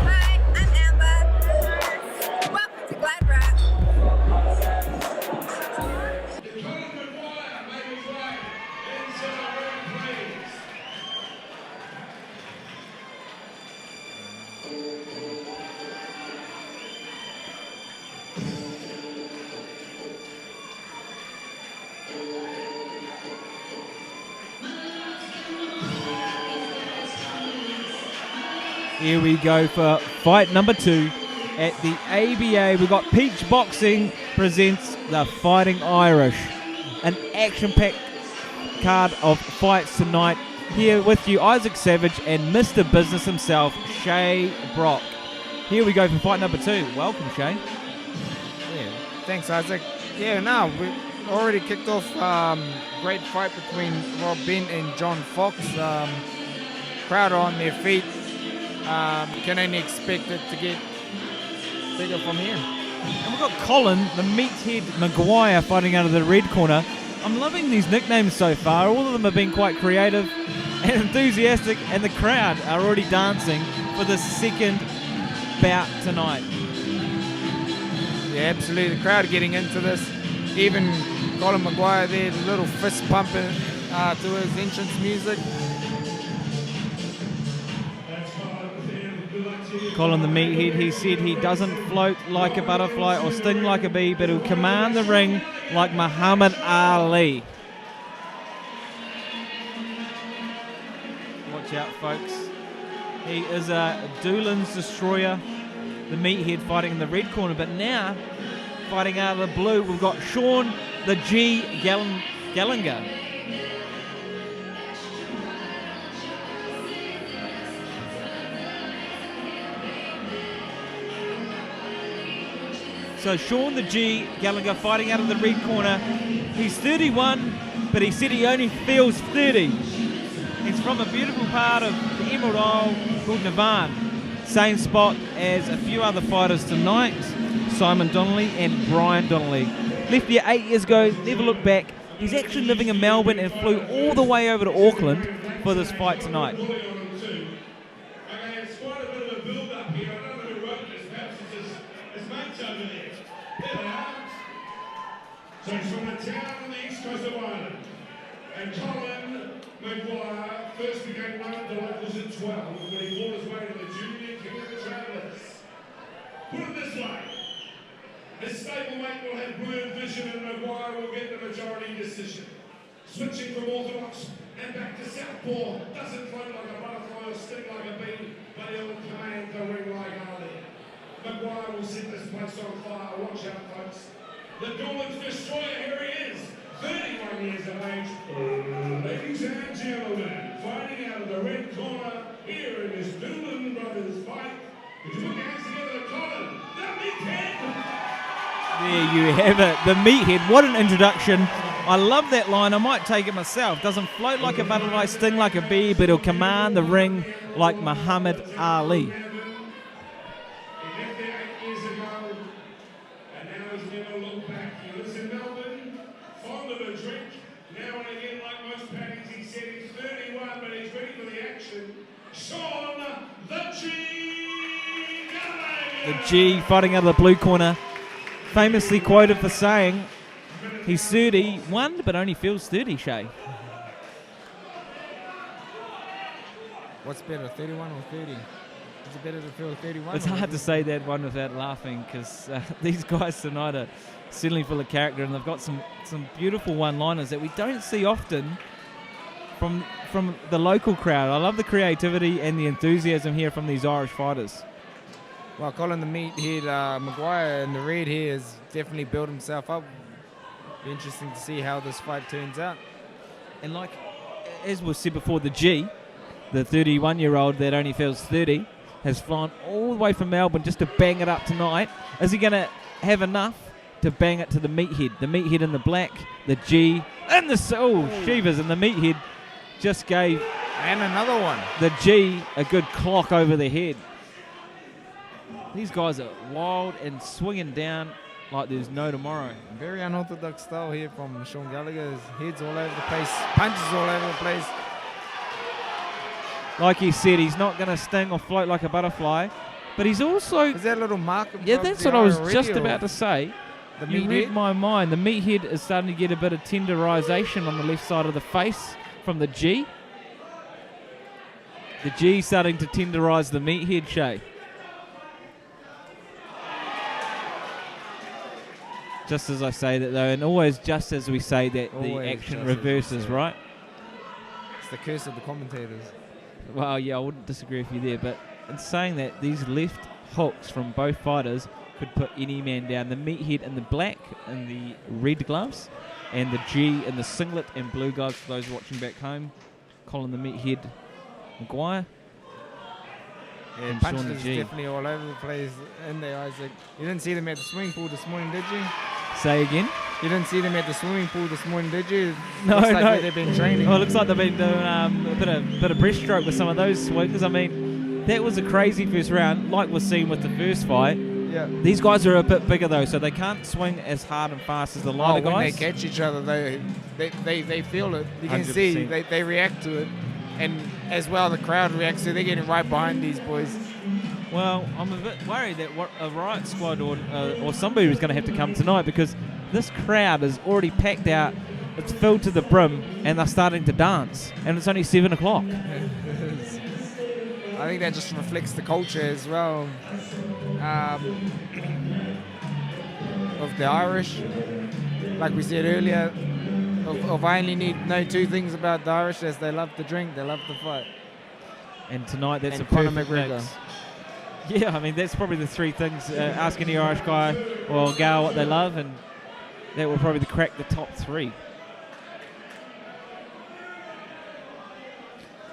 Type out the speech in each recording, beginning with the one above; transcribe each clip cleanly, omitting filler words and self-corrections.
Hi, I'm Amber. Welcome to GladrapChannel. Colin Maguire made his way into the ring, please. Here we go for fight number 2 at the ABA. We've got Peach Boxing presents the Fighting Irish. An action-packed card of fights tonight. Here with you, Isaac Savage and Mr. Business himself, Shay Brock. Here we go for fight number 2. Welcome, Shay. Yeah, thanks, Isaac. Yeah, now we already kicked off. Great fight between Rob Bent and John Fox. Crowd are on their feet. Can only expect it to get bigger from here. And we've got Colin, the Meathead Maguire, fighting out of the red corner. I'm loving these nicknames so far. All of them have been quite creative and enthusiastic, and the crowd are already dancing for the second bout tonight. Yeah, absolutely. The crowd getting into this. Even Colin Maguire there, the little fist pumping to his entrance music. Colin the Meathead, he said he doesn't float like a butterfly or sting like a bee, but he'll command the ring like Muhammad Ali. Watch out, folks. He is a Doolin's destroyer, the Meathead, fighting in the red corner, but now fighting out of the blue, we've got Sean the G Gallagher. So Sean the G Gallagher fighting out of the red corner. He's 31, but he said he only feels 30. He's from a beautiful part of the Emerald Isle called Navan. Same spot as a few other fighters tonight, Simon Donnelly and Brian Donnelly. Left here 8 years ago, never looked back. He's actually living in Melbourne and flew all the way over to Auckland for this fight tonight. So he's from a town on the east coast of Ireland. And Colin Maguire first became known at the locals at 12 when he fought his way to the Junior King of the Travellers. Put it this way, his stablemate will have blurred vision and Maguire will get the majority decision. Switching from orthodox and back to southpaw, doesn't float like a butterfly or sting like a bee, but he'll command the ring like Ali. Maguire will set this place on fire. Watch out, folks. The Doolin's destroyer, here he is, 31 years of age. Ladies and gentlemen, fighting out of the red corner, here in this Doolin Brothers fight. Would you put your hands together to Colin, the Meathead? There you have it, the Meathead. What an introduction. I love that line. I might take it myself. Doesn't float like a butterfly, sting like a bee, but he'll command the ring like Muhammad Ali. The G fighting out of the blue corner, famously quoted for saying he's 31 but only feels 30, Shay. What's better, 31 or 30? Is it better to feel 31? It's hard to say that one without laughing, because these guys tonight are certainly full of character, and they've got some beautiful one-liners that we don't see often from the local crowd. I love the creativity and the enthusiasm here from these Irish fighters. Well, Colin the Meathead, Maguire in the red here has definitely built himself up. Be interesting to see how this fight turns out. And like, as was said before, the G, the 31-year-old that only feels 30, has flown all the way from Melbourne just to bang it up tonight. Is he going to have enough to bang it to the Meathead? The Meathead in the black, the G, and the Shivas, and the Meathead just gave and another one. The G a good clock over the head. These guys are wild and swinging down like there's no tomorrow. Very unorthodox style here from Sean Gallagher. His head's all over the place, punches all over the place. like he said, he's not going to sting or float like a butterfly, but he's also... Is that a little mark? Yeah, that's what I was just about to say. The You read meathead? my mind. The meathead is starting to get a bit of tenderization on the left side of the face from the G. The G starting to tenderize the meathead, Shay. Just as I say that, though, and always just as we say that, the Always action just as we reverses, say. right? It's the curse of the commentators. Well, yeah, I wouldn't disagree with you there, but in saying that, these left hooks from both fighters could put any man down. The meathead in the black and the red gloves, and the G in the singlet and blue gloves for those watching back home. Colin the meathead Maguire. Yeah, And punches Sean the is G. definitely all over the place in there, Isaac. You didn't see them at the swimming pool this morning, did you? Say again? You didn't see them at the swimming pool this morning, did you? No, Looks like no. where they've been training. Oh, it looks like they've been doing a bit of breaststroke with some of those swings. I mean, that was a crazy first round, like we're seeing with the first fight. Yeah. These guys are a bit bigger though, so they can't swing as hard and fast as the lighter When guys. they catch each other, they feel it. You can see 100%. they react to it, and as well the crowd reacts to it. They're getting right behind these boys. Well, I'm a bit worried that a Riot Squad or somebody was going to have to come tonight, because this crowd is already packed out. It's filled to the brim, and they're starting to dance, and it's only 7 o'clock. I think that just reflects the culture as well of the Irish. Like we said earlier, if I only know two things about the Irish, is they love to drink, they love to fight. And tonight, that's And a Conor perfect McGregor. mix. Yeah, I mean, that's probably the three things. Ask any Irish guy or gal what they love, and that will probably crack the top three.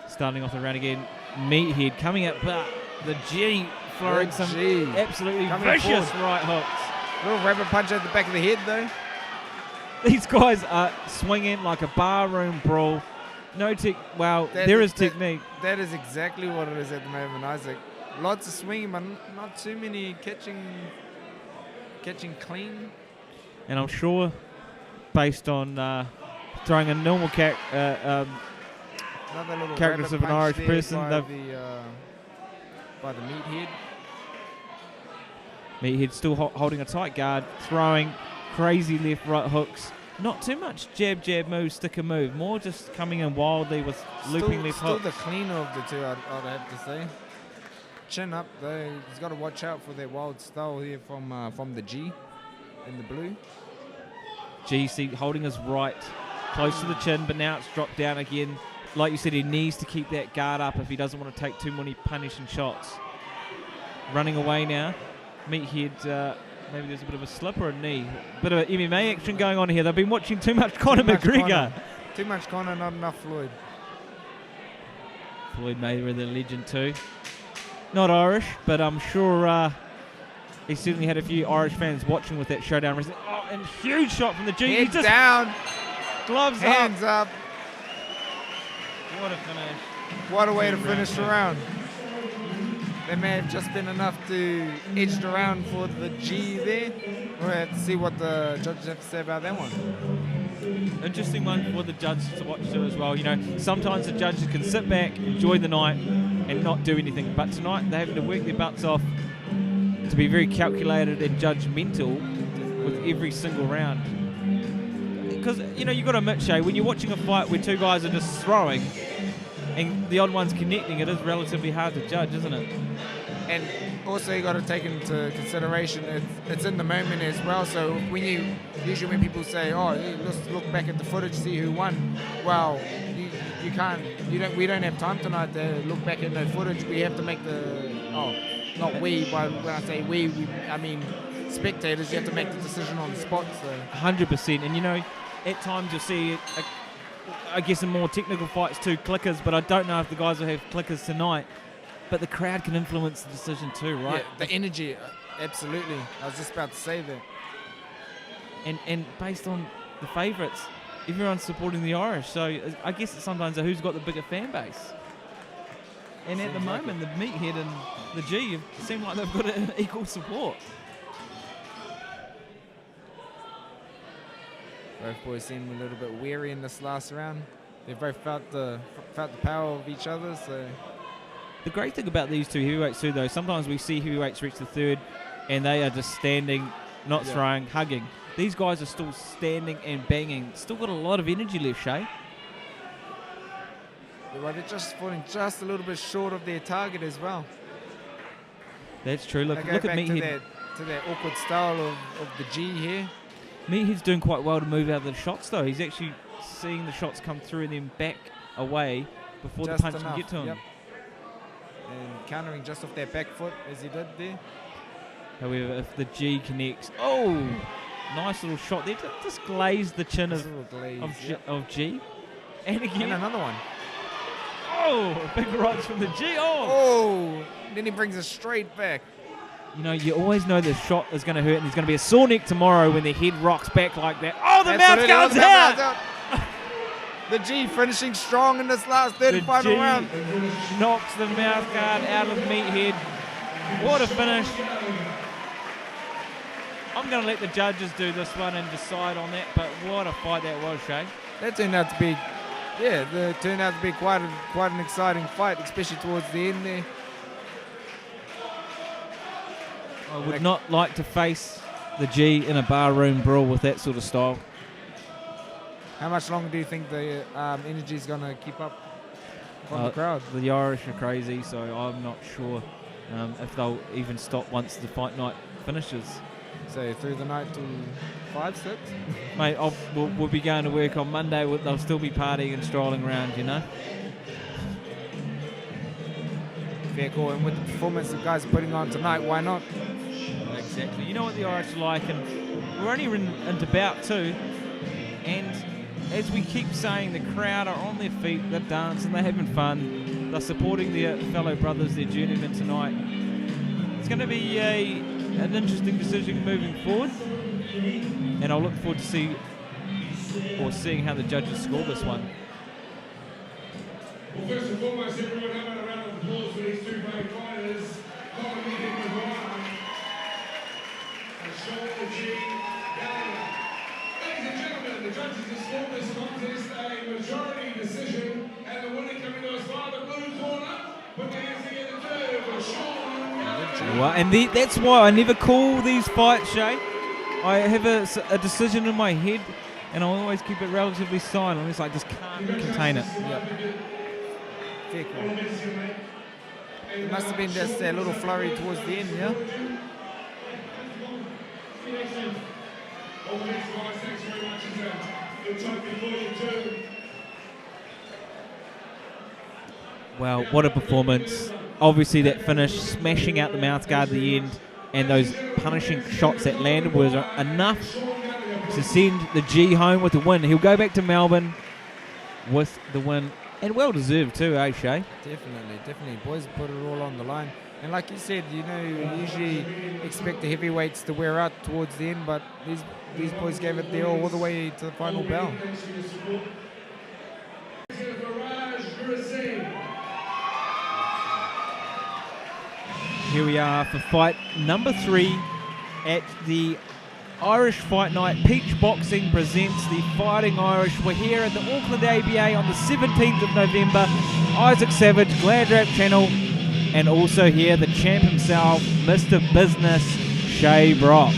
Starting off the round again, Meathead coming up, but the G throwing The some G. absolutely Coming vicious forward. right hooks. Little rabbit punch at the back of the head though. These guys are swinging like a barroom brawl. No tech. Well, That- there is that- technique. That is exactly what it is at the moment, Isaac. Lots of swinging, but not too many catching clean. And I'm sure, based on throwing a normal Another little Characters rabbit of an punch Irish there person, by the meathead. Meathead still holding a tight guard, throwing crazy left right hooks. Not too much jab move, sticker move. More just coming in wildly with looping left Still hooks. the cleaner of the two, I'd have to say. Chin up though. He's got to watch out for that wild style here from the G in the blue. GC holding his right close to the chin, but now it's dropped down again. Like you said, he needs to keep that guard up if he doesn't want to take too many punishing shots. Running away now. Meathead, maybe there's a bit of a slip or a knee. Bit of MMA action going on here. They've been watching too much Conor McGregor. Too much Conor, not enough Floyd. Floyd Mayweather, the legend too. Not Irish, but I'm sure he certainly had a few Irish fans watching with that showdown recently. Oh, and huge shot from the G. He Head just down, gloves hands up. What a finish. What a way to finish the round. There may have just been enough to edge around for the G there. We'll have to see what the judges have to say about that one. Interesting one for the judges to watch too as well. You know, sometimes the judges can sit back, enjoy the night, and not do anything. But tonight they're having to work their butts off to be very calculated and judgmental with every single round. Because, you know, you've got to admit, Shay, when you're watching a fight where two guys are just throwing and the odd one's connecting, it is relatively hard to judge, isn't it? And also you got to take into consideration it's in the moment as well. So usually when people say, "Oh, hey, let's look back at the footage, see who won," well, you can't. We don't have time tonight to look back at no footage. We have to make not we, but when I say we, I mean spectators. You have to make the decision on the spot. So 100%. And you know, at times you'll see, I guess in more technical fights too, clickers. But I don't know if the guys will have clickers tonight. But the crowd can influence the decision too, right? Yeah, the energy, absolutely. I was just about to say that. And based on the favourites, everyone's supporting the Irish. So I guess it's sometimes who's got the bigger fan base. And at the moment, the Meathead and the G seem like they've got an equal support. Both boys seem a little bit weary in this last round. They've both felt the power of each other. So The great thing about these two heavyweights too, though, sometimes we see heavyweights reach the third and they are just standing, not throwing, hugging. These guys are still standing and banging. Still got a lot of energy left, Shay. well, they're just falling just a little bit short of their target as well. That's true. Look They go at back Meathead. to that awkward style of the G here. Meathead's doing quite well to move out of the shots, though. He's actually seeing the shots come through and then back away before Just the punch enough, can get to him. yep. And countering just off that back foot as he did there. However, if the G connects, oh, nice little shot there. Just glazed the chin Just a little glaze, of G. And again, And another one. oh, big rights from the G. Oh, then he brings it straight back. You know, you always know the shot is going to hurt, and there's going to be a sore neck tomorrow when the head rocks back like that. Oh, the mouth guard's out! The G finishing strong in this last third and final round. Knocks the mouth guard out of Meathead. What a finish. I'm going to let the judges do this one and decide on that, but what a fight that was, Shay. That turned out to be, quite an exciting fight, especially towards the end there. I would not like to face the G in a barroom brawl with that sort of style. How much longer do you think the energy is going to keep up from the crowd? The Irish are crazy, so I'm not sure if they'll even stop once the fight night finishes. So through the night till 5, 6? Mate, we'll be going to work on Monday. They'll still be partying and strolling around, you know. Fair call, and with the performance the guys are putting on tonight, why not? Exactly. You know what the Irish are like, and we're only into bout 2, and as we keep saying, the crowd are on their feet, they're dancing, they're having fun, they're supporting their fellow brothers, their journeymen tonight. It's going to be an interesting decision moving forward, and I'll look forward to seeing how the judges score this one. Well, first and foremost, everyone, have a round of applause for these two brave fighters, Colin and Maguire, and Sean G. Gallagher. Ladies and gentlemen, the judges have scored this contest a majority decision, and the winner coming to us via the blue corner. Put their hands together for Sean Gallagher. Well, and that's why I never call these fights, Shay. I have a decision in my head, and I always keep it relatively silent. It's like I just can't contain it. Yep. Fair call. It must have been just a little flurry towards the end, yeah? Well, what a performance. Obviously that finish, smashing out the mouth guard at the end, and those punishing shots that landed was enough to send the G home with the win. He'll go back to Melbourne with the win, and well deserved too, eh, Shay? Definitely. Boys put it all on the line. And like you said, you know, you usually expect the heavyweights to wear out towards the end, but these boys gave it their all the way to the final bell. Here we are for fight number 3 at the Irish Fight Night. Peach Boxing presents the Fighting Irish. We're here at the Auckland ABA on the 17th of November. Isaac Savage, GladrapChannel, and also here the champ himself, Mr. Business, Shay Brock.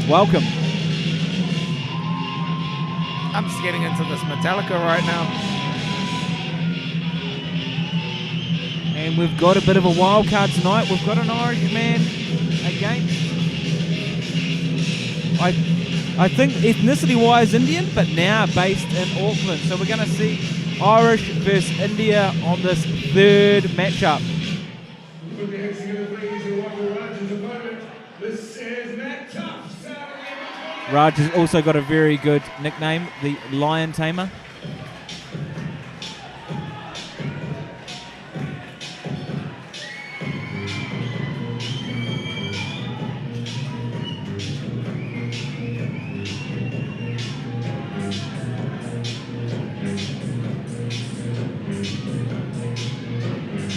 Welcome. I'm just getting into this Metallica right now. And we've got a bit of a wild card tonight. We've got an Irishman against, I think ethnicity-wise Indian, but now based in Auckland. So we're going to see Irish versus India on this third matchup. Raj has also got a very good nickname, the Lion Tamer.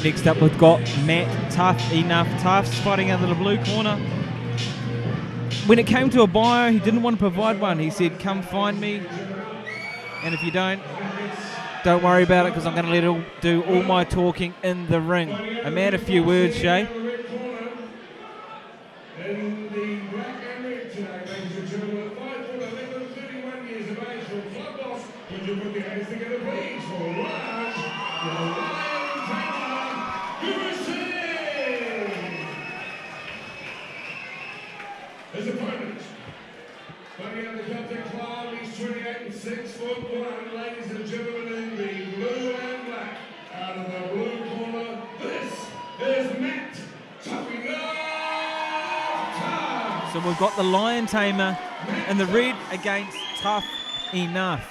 Next up, we've got Matt Tough Enough Tufts fighting out of the blue corner. When it came to a bio, he didn't want to provide one. He said, come find me, and if you don't Don't worry about it because I'm going to let him do all my talking in the ring. A man, a few words, Shay. In the black and red today, ladies and gentlemen, 5 foot 11, 31 years of age from Clubhouse. Would you put your hands together, please, for Raj, the Lion Tamer, USA. His opponent, fighting out the Celtic Club, he's 28 and 6'1", ladies and gentlemen, in the blue and black. Out of the blue corner, this is Matt Tuffy. So we've got the Lion Tamer in the red against Tough Enough.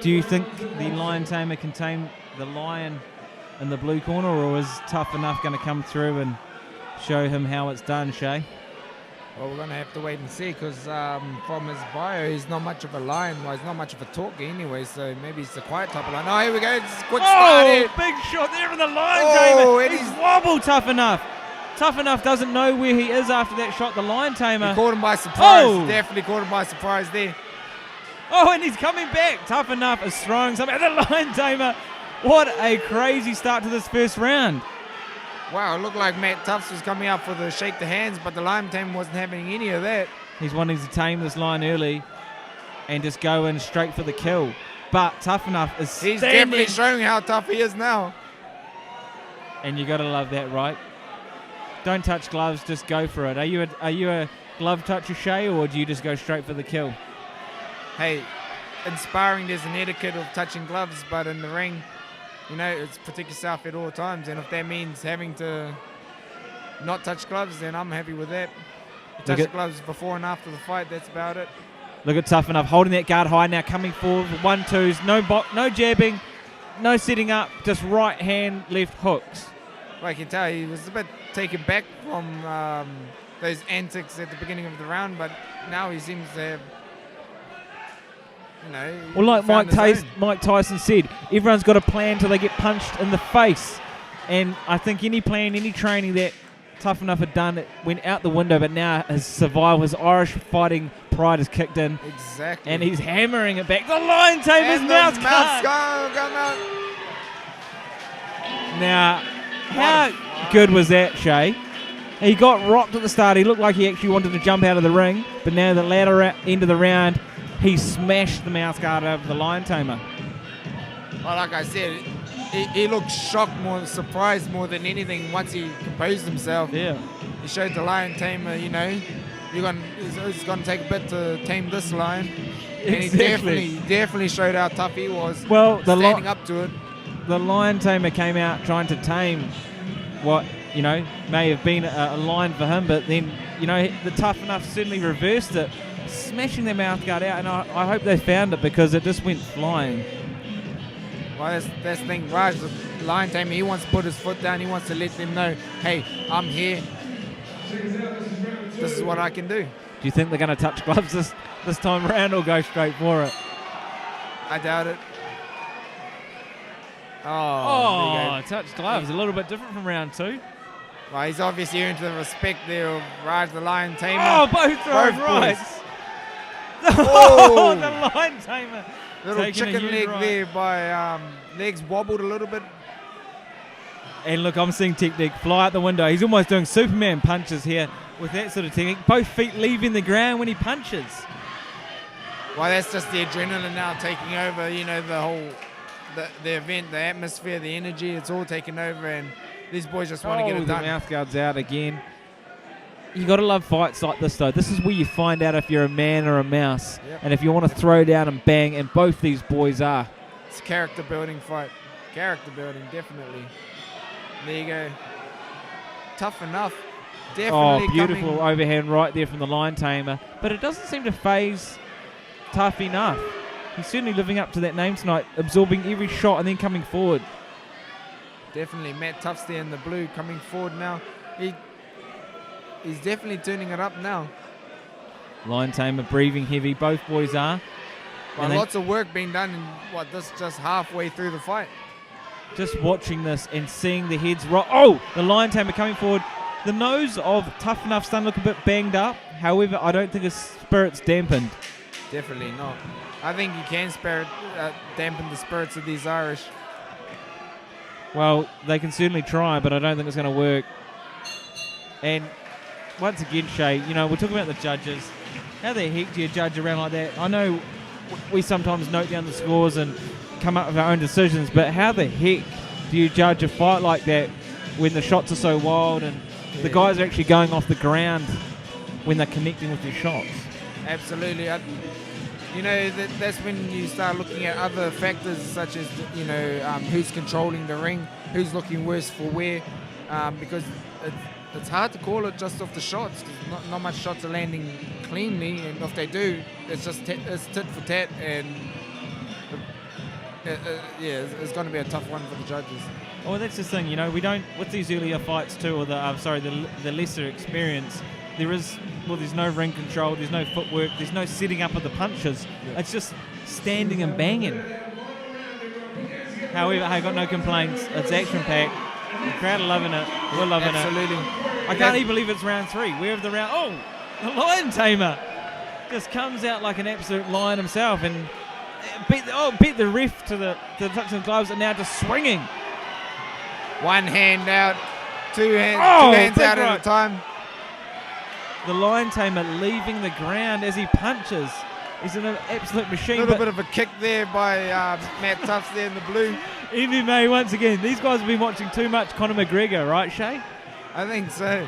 Do you think the Lion Tamer can tame the Lion in the blue corner, or is Tough Enough going to come through and show him how it's done, Shay? Well, we're going to have to wait and see because from his bio, he's not much of a lion. Well, he's not much of a talker anyway, so maybe he's a quiet type of lion. Oh, here we go. It's a quick start here. Big shot there from the Lion Tamer. And He's wobbled Tough Enough. Tough Enough doesn't know where he is after that shot. The Lion Tamer. He caught him by surprise. Oh. Definitely caught him by surprise there. Oh, and he's coming back. Tough Enough is throwing something at the Lion Tamer. What a crazy start to this first round. Wow, it looked like Matt Tufts was coming out for the shake the hands, but the Lion Tamer wasn't having any of that. He's wanting to tame this lion early and just go in straight for the kill. But Tough Enough is He's standing. definitely showing how tough he is now. And you got to love that, right? Don't touch gloves, just go for it. Are you a glove toucher, Shay, or do you just go straight for the kill? Hey, inspiring, there's an etiquette of touching gloves, but in the ring, you know, it's protect yourself at all times. And if that means having to not touch gloves, then I'm happy with that. You touch the gloves before and after the fight, that's about it. Look at Tough Enough holding that guard high now, coming forward with 1-2s, no jabbing, no setting up, just right hand, left hooks. Well, I can tell he was a bit taken back from those antics at the beginning of the round, but now he seems to have, you know. Well, like Mike Tyson said, everyone's got a plan till they get punched in the face. And I think any plan, any training that Tough Enough had done, it went out the window, but now his survival, his Irish fighting pride has kicked in. Exactly. And he's hammering it back. The Lion Tamer's mouth's cut. Now, how good was that, Shay? He got rocked at the start. He looked like he actually wanted to jump out of the ring, but now the latter end of the round, he smashed the mouth guard over the Lion Tamer. Well, like I said, he looked shocked, more surprised more than anything once he composed himself. Yeah. He showed the Lion Tamer, you know, it's going to take a bit to tame this lion. And he definitely showed how tough he was. Well, standing up to it. The Lion Tamer came out trying to tame what, you know, may have been a lion for him, but then, you know, the Tough Enough certainly reversed it, smashing their mouth guard out, and I hope they found it because it just went flying. Well, that's the thing. Raj, the Lion Tamer, he wants to put his foot down. He wants to let them know, hey, I'm here. This is what I can do. Do you think they're going to touch gloves this time around or go straight for it? I doubt it. Oh, touch gloves. A little bit different from round 2. Well, he's obviously earned the respect there of Raj, the Lion Tamer. Oh, both throwing rights. Oh, the Lion Tamer. Little chicken leg right there by legs wobbled a little bit. And look, I'm seeing technique fly out the window. He's almost doing Superman punches here with that sort of technique. Both feet leaving the ground when he punches. Well, that's just the adrenaline now taking over, you know, the whole, the event, the atmosphere, the energy, it's all taken over, and these boys just want to get it done. The mouth guard's out again. You got to love fights like this, though. This is where you find out if you're a man or a mouse. Yep. And if you want to throw down and bang, and both these boys are. It's a character building fight. Character building, definitely. There you go. Tough Enough. Definitely. Oh, beautiful overhand right there from the Lion Tamer. But it doesn't seem to phase Tough Enough. He's certainly living up to that name tonight, absorbing every shot and then coming forward. Definitely. Matt Tufts there in the blue coming forward now. He's definitely turning it up now. Lion Tamer breathing heavy. Both boys are. Well, lots of work being done in this just halfway through the fight. Just watching this and seeing the heads roll. Oh, the Lion Tamer coming forward. The nose of Tough Enough's starting to look a bit banged up. However, I don't think his spirit's dampened. Definitely not. I think you can dampen the spirits of these Irish. Well, they can certainly try, but I don't think it's going to work. And once again, Shay, you know, we're talking about the judges. How the heck do you judge around like that? I know we sometimes note down the scores and come up with our own decisions, but how the heck do you judge a fight like that when the shots are so wild and the guys are actually going off the ground when they're connecting with their shots? Absolutely. You know, that's when you start looking at other factors such as, you know, who's controlling the ring, who's looking worse for wear, because it's hard to call it just off the shots, because not much shots are landing cleanly, and if they do, it's just it's tit for tat, and it's going to be a tough one for the judges. Well, that's the thing, you know, we don't, with these earlier fights too, or the lesser experience, there's no ring control, there's no footwork, there's no setting up of the punches. Yeah. It's just standing and banging. However, I got no complaints. It's action-packed. The crowd are loving it. We're loving Absolutely. it. I can't even believe it's round 3. We have the round. Oh, the Lion Tamer just comes out like an absolute lion himself and beat the ref to the Tuxton gloves, and now just swinging. One hand out, two hands out at a time. The Lion Tamer leaving the ground as he punches. He's an absolute machine. A little bit of a kick there by Matt Tufts there in the blue. MMA once again. These guys have been watching too much Conor McGregor, right, Shay? I think so.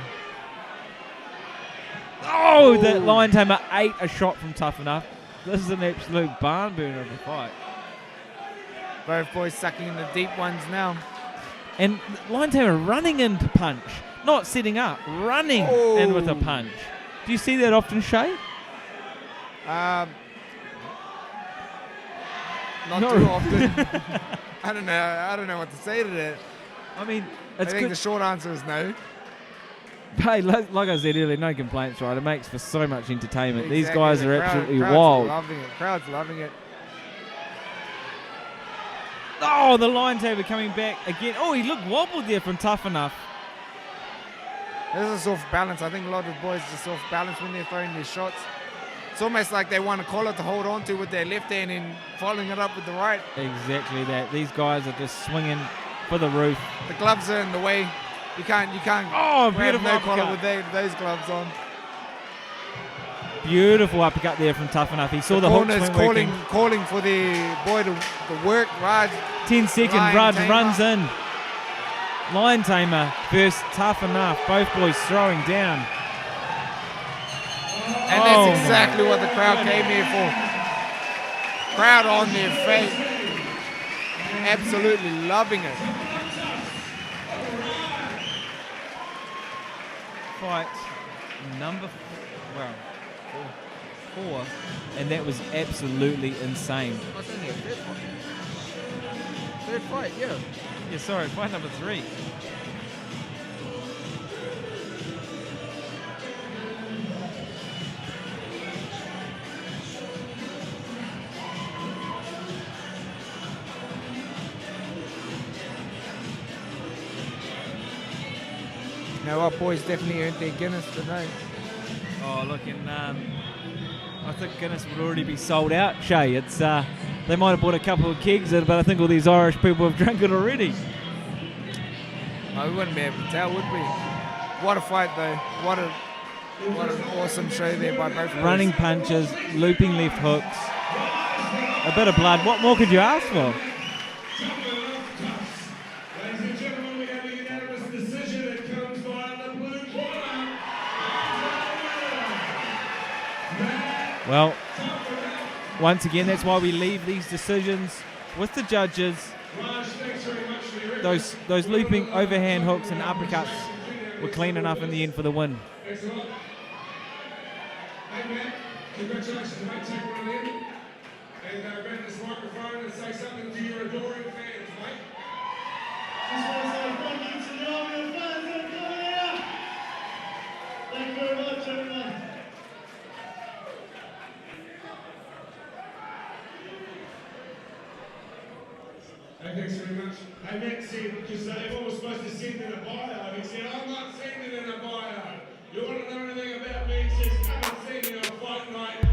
Oh, the Lion Tamer ate a shot from Tough Enough. This is an absolute barn burner of a fight. Both boys sucking in the deep ones now. And Lion Tamer running in to punch. Not setting up, running in with a punch. Do you see that often, Shay? Not too often. I don't know what to say to that. I mean, I think the short answer is no. Hey, like I said earlier, no complaints, right? It makes for so much entertainment. Exactly. These guys are absolutely crowd's wild. Loving it. Crowd's loving it. Oh, the Lion Tamer coming back again. Oh, he looked wobbled there from Tough Enough. This is off balance. I think a lot of boys just off balance when they're throwing their shots. It's almost like they want a collar to hold on to with their left hand and following it up with the right. Exactly that. These guys are just swinging for the roof. The gloves are in the way. You can't. Oh, grab beautiful no collar uppercut. with those gloves on. Beautiful uppercut there from Tough Enough. He saw the hook swing calling for the boy to work. Raj. 10-second Raj runs in. Lion Tamer first, Tough Enough. Both boys throwing down. And that's exactly what the crowd came here for. Crowd on their feet. Absolutely loving it. Fight number 4. And that was absolutely insane. What's in here? Third fight, yeah. Yeah, sorry, fight number 3. Now our boys definitely earned their Guinness today. Oh, look, and I think Guinness would already be sold out, Shay. It's they might have bought a couple of kegs in, but I think all these Irish people have drunk it already. No, we wouldn't be able to tell, would we? What a fight, though. What an awesome show there by both boys. Running punches, looping left hooks, a bit of blood. What more could you ask for? Ladies and gentlemen, we have a unanimous decision that comes via the blue corner. Well, once again, that's why we leave these decisions with the judges. Those looping overhand hooks and uppercuts were clean enough in the end for the win. Excellent. Hey, man, congratulations, mate. Take one of them and grab this microphone and say something to your adoring fans, mate. Just want to say thank you to the army of fans that are coming here. Thank you very much, everyone. Hey, thanks very much. Hey, Matt said, because everyone was supposed to send in a bio, he said, I'm not sending in a bio. You want to know anything about me? He says, come and see me on Fight Night.